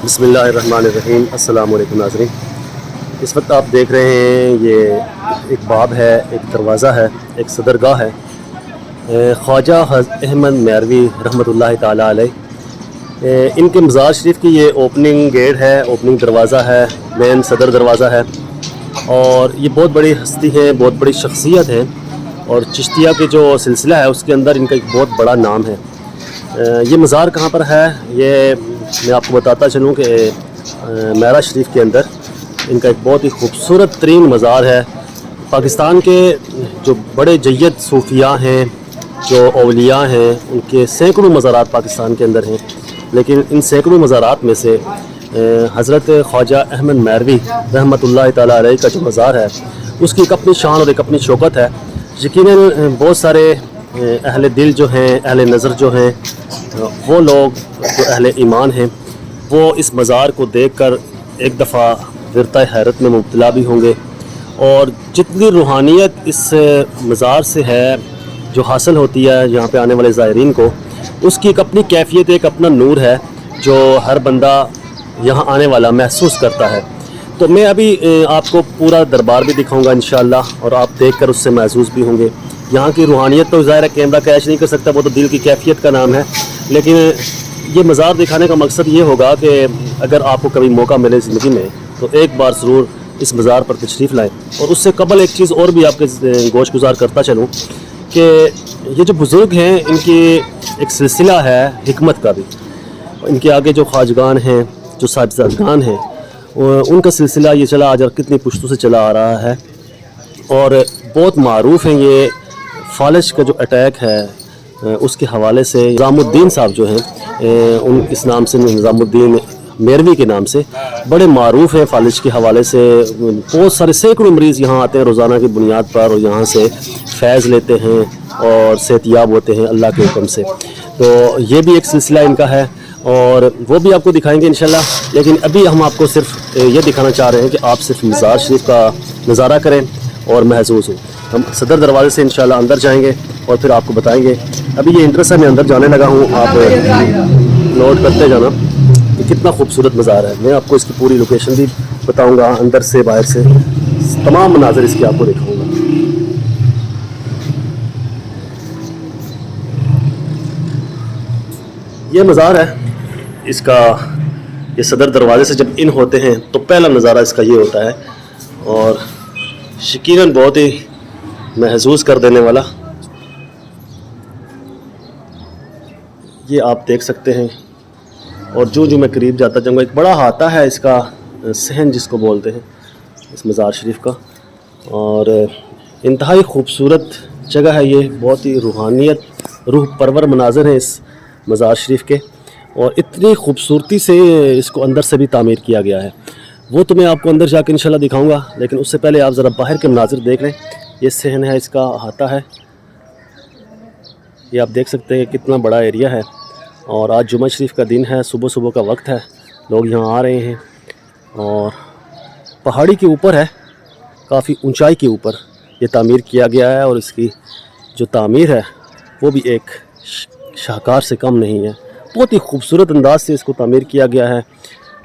بسم اللہ الرحمن الرحیم۔ السلام علیکم ناظرین، اس وقت آپ دیکھ رہے ہیں یہ ایک باب ہے، ایک دروازہ ہے، ایک صدرگاہ ہے خواجہ احمد میروی رحمۃ اللہ تعالیٰ علیہ۔ ان کے مزار شریف کی یہ اوپننگ گیٹ ہے، اوپننگ دروازہ ہے، مین صدر دروازہ ہے، اور یہ بہت بڑی ہستی ہے، بہت بڑی شخصیت ہے، اور چشتیہ کے جو سلسلہ ہے اس کے اندر ان کا ایک بہت بڑا نام ہے۔ یہ مزار کہاں پر ہے یہ میں آپ کو بتاتا چلوں کہ میرا شریف کے اندر ان کا ایک بہت ہی خوبصورت ترین مزار ہے۔ پاکستان کے جو بڑے جید صوفیاء ہیں، جو اولیاء ہیں، ان کے سینکڑوں مزارات پاکستان کے اندر ہیں، لیکن ان سینکڑوں مزارات میں سے حضرت خواجہ احمد میروی رحمۃ اللہ تعالیٰ علیہ کا جو مزار ہے اس کی ایک اپنی شان اور ایک اپنی شوکت ہے۔ یقیناً بہت سارے اہل دل جو ہیں، اہل نظر جو ہیں، وہ لوگ جو اہل ایمان ہیں، وہ اس مزار کو دیکھ کر ایک دفعہ ورطہ حیرت میں مبتلا بھی ہوں گے، اور جتنی روحانیت اس مزار سے ہے جو حاصل ہوتی ہے یہاں پہ آنے والے زائرین کو، اس کی ایک اپنی کیفیت، ایک اپنا نور ہے جو ہر بندہ یہاں آنے والا محسوس کرتا ہے۔ تو میں ابھی آپ کو پورا دربار بھی دکھاؤں گا انشاءاللہ، اور آپ دیکھ کر اس سے محظوظ بھی ہوں گے۔ یہاں کی روحانیت تو ظاہر ہے کیمرہ کیچ نہیں کر سکتا، وہ تو دل کی کیفیت کا نام ہے، لیکن یہ مزار دکھانے کا مقصد یہ ہوگا کہ اگر آپ کو کبھی موقع ملے زندگی میں تو ایک بار ضرور اس مزار پر تشریف لائیں۔ اور اس سے قبل ایک چیز اور بھی آپ کے گوش گزار کرتا چلوں کہ یہ جو بزرگ ہیں ان کی ایک سلسلہ ہے حکمت کا بھی، ان کے آگے جو خواجگان ہیں، جو صاحبزادگان ہیں، ان کا سلسلہ یہ چلا آج کتنی پشتوں سے چلا آ رہا ہے، اور بہت معروف ہیں۔ یہ فالج کا جو اٹیک ہے اس کے حوالے سے نظام الدین صاحب جو ہیں ان اس نام سے، نظام الدین میروی کے نام سے بڑے معروف ہیں فالج کے حوالے سے۔ بہت سارے سینکڑوں مریض یہاں آتے ہیں روزانہ کی بنیاد پر، اور یہاں سے فیض لیتے ہیں اور صحت یاب ہوتے ہیں اللہ کے حکم سے۔ تو یہ بھی ایک سلسلہ ان کا ہے، اور وہ بھی آپ کو دکھائیں گے انشاءاللہ، لیکن ابھی ہم آپ کو صرف یہ دکھانا چاہ رہے ہیں کہ آپ صرف مزار شریف کا نظارہ کریں اور محظوظ ہوں۔ ہم صدر دروازے سے انشاءاللہ اندر جائیں گے اور پھر آپ کو بتائیں گے۔ ابھی یہ انٹرسٹ ہے، میں اندر جانے لگا ہوں، آپ نوٹ کرتے جانا کہ کتنا خوبصورت مزار ہے۔ میں آپ کو اس کی پوری لوکیشن بھی بتاؤں گا، اندر سے باہر سے تمام مناظر اس کی آپ کو دکھاؤں گا۔ یہ مزار ہے اس کا، یہ صدر دروازے سے جب ان ہوتے ہیں تو پہلا نظارہ اس کا یہ ہوتا ہے، اور یقیناً بہت ہی محظوظ کر دینے والا۔ یہ آپ دیکھ سکتے ہیں، اور جو میں قریب جاتا جاؤں گا، ایک بڑا احاطہ ہے اس کا، صحن جس کو بولتے ہیں اس مزار شریف کا، اور انتہائی خوبصورت جگہ ہے یہ۔ بہت ہی روحانیت، روح پرور مناظر ہیں اس مزار شریف کے، اور اتنی خوبصورتی سے اس کو اندر سے بھی تعمیر کیا گیا ہے۔ وہ تو میں آپ کو اندر جا کے انشاءاللہ دکھاؤں گا، لیکن اس سے پہلے آپ ذرا باہر کے مناظر دیکھ لیں۔ یہ صحن ہے، اس کا احاطہ ہے، یہ آپ دیکھ سکتے ہیں کتنا بڑا ایریا ہے، اور آج جمعہ شریف کا دن ہے، صبح صبح کا وقت ہے، لوگ یہاں آ رہے ہیں، اور پہاڑی کے اوپر ہے، کافی اونچائی کے اوپر یہ تعمیر کیا گیا ہے، اور اس کی جو تعمیر ہے وہ بھی ایک شاہکار سے کم نہیں ہے۔ بہت ہی خوبصورت انداز سے اس کو تعمیر کیا گیا ہے،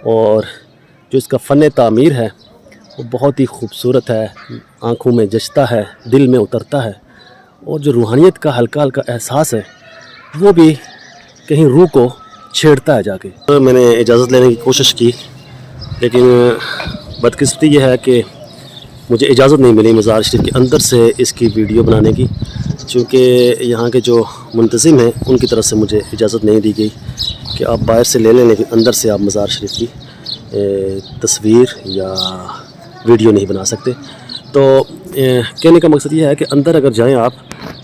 اور جو اس کا فن تعمیر ہے وہ بہت ہی خوبصورت ہے، آنکھوں میں جچتا ہے، دل میں اترتا ہے، اور جو روحانیت کا ہلکا ہلکا احساس ہے وہ بھی کہیں روح کو چھیڑتا ہے جا کے۔ میں نے اجازت لینے کی کوشش کی، لیکن بدقسمتی یہ ہے کہ مجھے اجازت نہیں ملی مزار شریف کے اندر سے اس کی ویڈیو بنانے کی، چونکہ یہاں کے جو منتظم ہیں ان کی طرف سے مجھے اجازت نہیں دی گئی کہ آپ باہر سے لے لیں، لیکن اندر سے آپ مزار شریف کی تصویر یا ویڈیو نہیں بنا سکتے۔ تو کہنے کا مقصد یہ ہے کہ اندر اگر جائیں آپ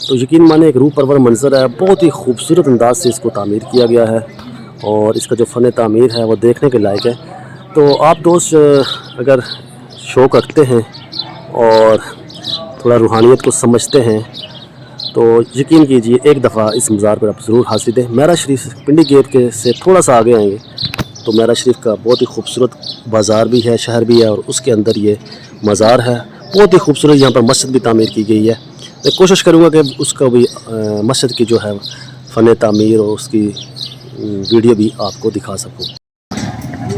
تو یقین مانیں ایک روح پرور منظر ہے، بہت ہی خوبصورت انداز سے اس کو تعمیر کیا گیا ہے، اور اس کا جو فن تعمیر ہے وہ دیکھنے کے لائق ہے۔ تو آپ دوست اگر شوق رکھتے ہیں اور تھوڑا روحانیت کو سمجھتے ہیں تو یقین کیجئے ایک دفعہ اس مزار پر آپ ضرور حاضری دیں۔ میرا شریف پنڈی گیٹ کے سے تھوڑا سا آگے آئیں گے تو میرا شریف کا بہت ہی خوبصورت بازار بھی ہے، شہر بھی ہے، اور اس کے اندر یہ مزار ہے، بہت ہی خوبصورت۔ یہاں پر مسجد بھی تعمیر کی گئی ہے، میں کوشش کروں گا کہ اس کا بھی مسجد کی جو ہے فن تعمیر اور اس کی ویڈیو بھی آپ کو دکھا سکوں۔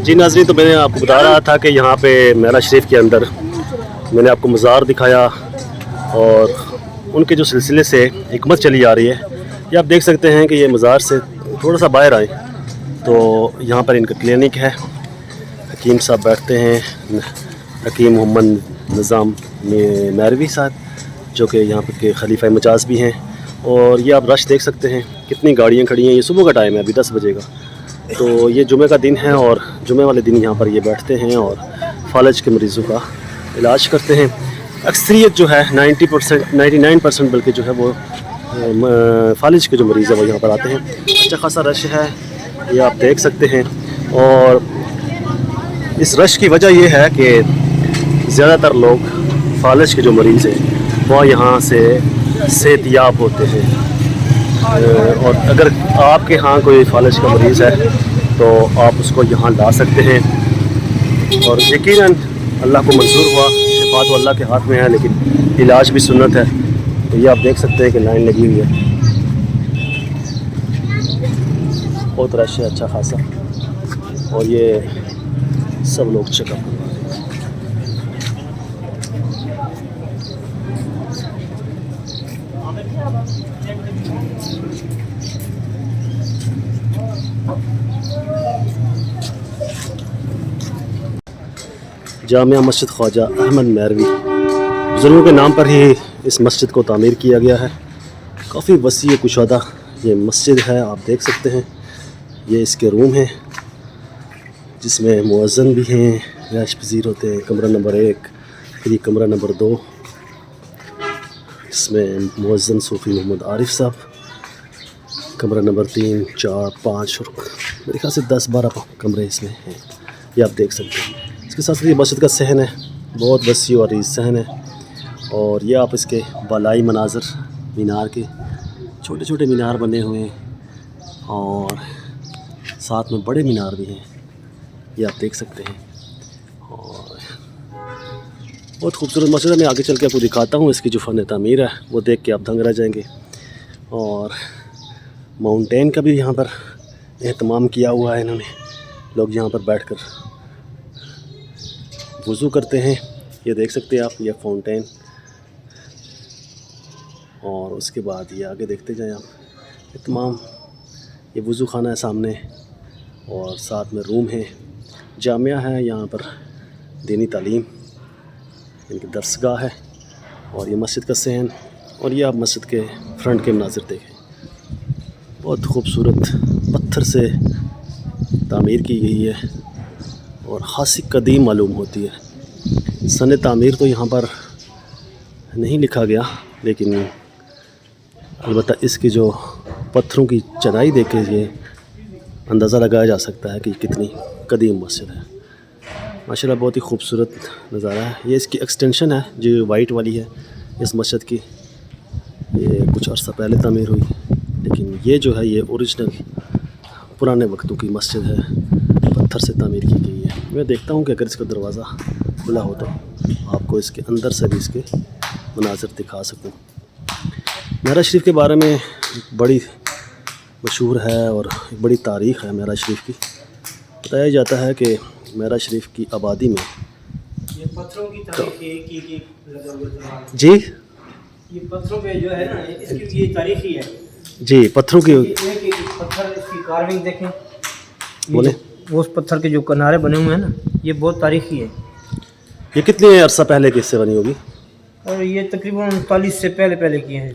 جی ناظرین، تو میں نے آپ کو بتا رہا تھا کہ یہاں پہ معراج شریف کے اندر میں نے آپ کو مزار دکھایا اور ان کے جو سلسلے سے حکمت چلی آ رہی ہے. یہ آپ دیکھ سکتے ہیں کہ یہ مزار سے تھوڑا سا باہر آئیں تو یہاں پر ان کا کلینک ہے. حکیم صاحب بیٹھتے ہیں، حکیم محمد نظام میروی صاحب، جو کہ یہاں پر کے خلیفہ مجاز بھی ہیں. اور یہ آپ رش دیکھ سکتے ہیں، کتنی گاڑیاں کھڑی ہیں. یہ صبح کا ٹائم ہے، ابھی 10 بجے کا. تو یہ جمعہ کا دن ہے اور جمعہ والے دن یہاں پر یہ بیٹھتے ہیں اور فالج کے مریضوں کا علاج کرتے ہیں. اکثریت جو ہے 90%، 99% بلکہ جو ہے وہ فالج کے جو مریض ہیں وہ یہاں پر آتے ہیں. اچھا خاصا رش ہے، یہ آپ دیکھ سکتے ہیں. اور اس رش کی وجہ یہ ہے کہ زیادہ تر لوگ فالج کے جو مریض ہیں وہ یہاں سے صحت یاب ہوتے ہیں. اور اگر آپ کے ہاں کوئی فالج کا مریض ہے تو آپ اس کو یہاں لا سکتے ہیں. اور یقیناً اللہ کو منظور ہوا، شفا تو اللہ کے ہاتھ میں ہے لیکن علاج بھی سنت ہے. تو یہ آپ دیکھ سکتے ہیں کہ لائن لگی ہوئی ہے، بہت رش ہے اچھا خاصا. اور یہ سب لوگ چیک اپ کروا رہے ہیں. جامعہ مسجد خواجہ احمد میروی، بزرگوں کے نام پر ہی اس مسجد کو تعمیر کیا گیا ہے. کافی وسیع کشادہ یہ مسجد ہے، آپ دیکھ سکتے ہیں. یہ اس کے روم ہیں جس میں مؤذن بھی ہیں، رہائش پذیر ہوتے ہیں. کمرہ نمبر 1، پھر یہ کمرہ نمبر 2، اس میں مؤذن صوفی محمد عارف صاحب. کمرہ نمبر 3، 4، 5 اور میرے خیال سے 10-12 کمرے اس میں ہیں، یہ آپ دیکھ سکتے ہیں. اس کے ساتھ یہ مسجد کا صحن ہے، بہت وسیع اور عریض صحن ہے. اور یہ آپ اس کے بالائی مناظر، مینار کے چھوٹے چھوٹے مینار بنے ہوئے ہیں اور ساتھ میں بڑے مینار بھی ہیں، یہ آپ دیکھ سکتے ہیں. اور بہت خوبصورت مسجد ہے. میں آگے چل کے آپ کو دکھاتا ہوں. اس کی جو فن تعمیر ہے وہ دیکھ کے آپ دنگ رہ جائیں گے. اور ماؤنٹین کا بھی یہاں پر اہتمام کیا ہوا ہے انہوں نے. لوگ یہاں پر بیٹھ کر وضو کرتے ہیں، یہ دیکھ سکتے ہیں آپ. یہ فاؤنٹین، اور اس کے بعد یہ آگے دیکھتے جائیں آپ. تمام یہ وضو خانہ ہے سامنے اور ساتھ میں روم ہے. جامعہ ہے یہاں پر، دینی تعلیم ان کی درسگاہ ہے. اور یہ مسجد کا صحن. اور یہ آپ مسجد کے فرنٹ کے مناظر دیکھیں، بہت خوبصورت پتھر سے تعمیر کی گئی ہے اور خاصی قدیم معلوم ہوتی ہے. سن تعمیر تو یہاں پر نہیں لکھا گیا، لیکن البتہ اس کی جو پتھروں کی چنائی دیکھ کے یہ اندازہ لگایا جا سکتا ہے کہ کتنی قدیم مسجد ہے. ماشاءاللہ بہت ہی خوبصورت نظارہ ہے. یہ اس کی ایکسٹینشن ہے جو وائٹ والی ہے اس مسجد کی. یہ کچھ عرصہ پہلے تعمیر ہوئی، لیکن یہ جو ہے یہ اوریجنل پرانے وقتوں کی مسجد ہے، پتھر سے تعمیر کی گئی ہے. میں دیکھتا ہوں کہ اگر اس کا دروازہ کھلا ہو تو آپ کو اس کے اندر سے بھی اس کے مناظر دکھا سکوں. معراج شریف کے بارے میں بڑی مشہور ہے اور ایک بڑی تاریخ ہے معراج شریف کی. بتایا جاتا ہے کہ معراج شریف کی آبادی میں یہ پتھروں کی تاریخ جی یہ پتھروں پہ جو ہے نا اس کی یہ تاریخی ہے جی پتھروں کی پتھر اس کی کارونگ دیکھیں، بولیں. وہ اس پتھر کے جو کنارے بنے ہوئے ہیں نا یہ بہت تاریخی ہے. یہ کتنے عرصہ پہلے کس سے بنی ہوگی؟ اور یہ تقریباً 39 سے پہلے کیے ہیں.